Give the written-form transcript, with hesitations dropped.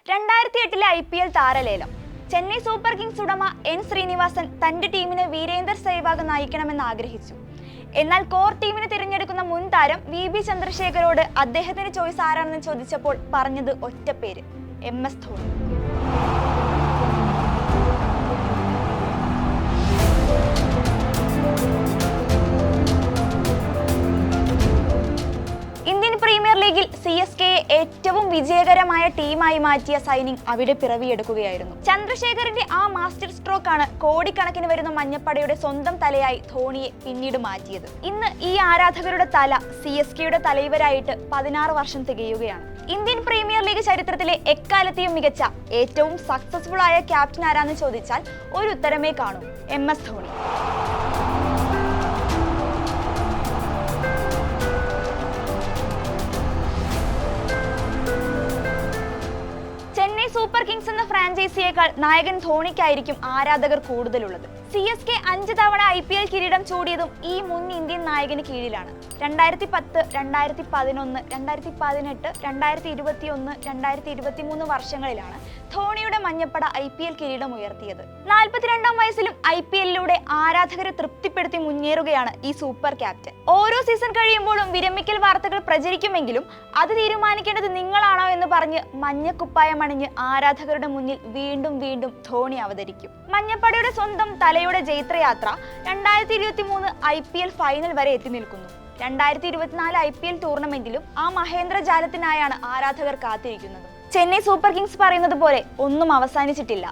2008 IPL താരലേലം. Chennai super Kings ഉടമ N Sreenivasan തന്റെ ടീമിനെ വീരേന്ദർ സെഹ്വാഗ് നയിക്കണമെന്ന് ആഗ്രഹിച്ചു. എന്നാൽ കോർ ടീമിനെ തിരഞ്ഞെടുക്കുന്ന മുൻ താരം VB ചന്ദ്രശേഖരോട് അദ്ദേഹത്തിന്റെ ചോയ്സ് ആരാണെന്ന് ചോദിച്ചപ്പോൾ പറഞ്ഞത് ഒറ്റ പേര്, MS ധോണി. ഇന്ത്യൻ പ്രീമിയർ ലീഗിൽ CSKയെ ഏറ്റവും വിജയകരമായ ടീമായി മാറ്റിയ സൈനിങ് അവിടെ പിറവിയെടുക്കുകയായിരുന്നു. ചന്ദ്രശേഖറിന്റെ ആ മാസ്റ്റർ സ്ട്രോക്കാണ് കോടിക്കണക്കിന് വരുന്ന മഞ്ഞപ്പടയുടെ സ്വന്തം തലയായി ധോണിയെ പിന്നീട് മാറ്റിയത്. ഇന്ന് ഈ ആരാധകരുടെ തല CSKയുടെ തലൈവരായിട്ട് 16 വർഷം തികയുകയാണ്. ഇന്ത്യൻ പ്രീമിയർ ലീഗ് ചരിത്രത്തിലെ എക്കാലത്തെയും മികച്ച ഏറ്റവും സക്സസ്ഫുൾ ആയ ക്യാപ്റ്റൻ ആരാന്ന് ചോദിച്ചാൽ ഒരു ഉത്തരമേ കാണൂ, MS Dhoni. Chennai super Kings എന്ന ഫ്രാഞ്ചൈസിയേക്കാൾ നായകൻ ധോണിക്കായിരിക്കും ആരാധകർ കൂടുതലുള്ളത്. CSK 5 തവണ IPL കിരീടം ചൂടിയതും ഈ മുൻ ഇന്ത്യൻ നായകന് കീഴിലാണ്. 2010, 2011, 2018, 2021, 2023 വർഷങ്ങളിലാണ് ധോണിയുടെ മഞ്ഞപ്പട IPL കിരീടം ഉയർത്തിയത്. 42ാം വയസ്സിലും IPLലൂടെ ആരാധകരെ തൃപ്തിപ്പെടുത്തി മുന്നേറുകയാണ് ഈ സൂപ്പർ ക്യാപ്റ്റൻ. ഓരോ സീസൺ കഴിയുമ്പോഴും വിരമിക്കൽ വാർത്തകൾ പ്രചരിക്കുമെങ്കിലും അത് തീരുമാനിക്കേണ്ടത് നിങ്ങളാണോ എന്ന് പറഞ്ഞ് മഞ്ഞക്കുപ്പായം അണിഞ്ഞ് ആരാധകരുടെ മുന്നിൽ വീണ്ടും വീണ്ടും ധോണി അവതരിക്കും. മഞ്ഞപ്പടയുടെ സ്വന്തം തലയുടെ ജൈത്രയാത്ര 2023 IPL ഫൈനൽ വരെ എത്തി നിൽക്കുന്നു. 2024 IPL ടൂർണമെന്റിലും ആ മഹേന്ദ്രജാലത്തിനായാണ് ആരാധകർ കാത്തിരിക്കുന്നത്. ചെന്നൈ സൂപ്പർ കിങ്സ് പറയുന്നത് പോലെ ഒന്നും അവസാനിച്ചിട്ടില്ല.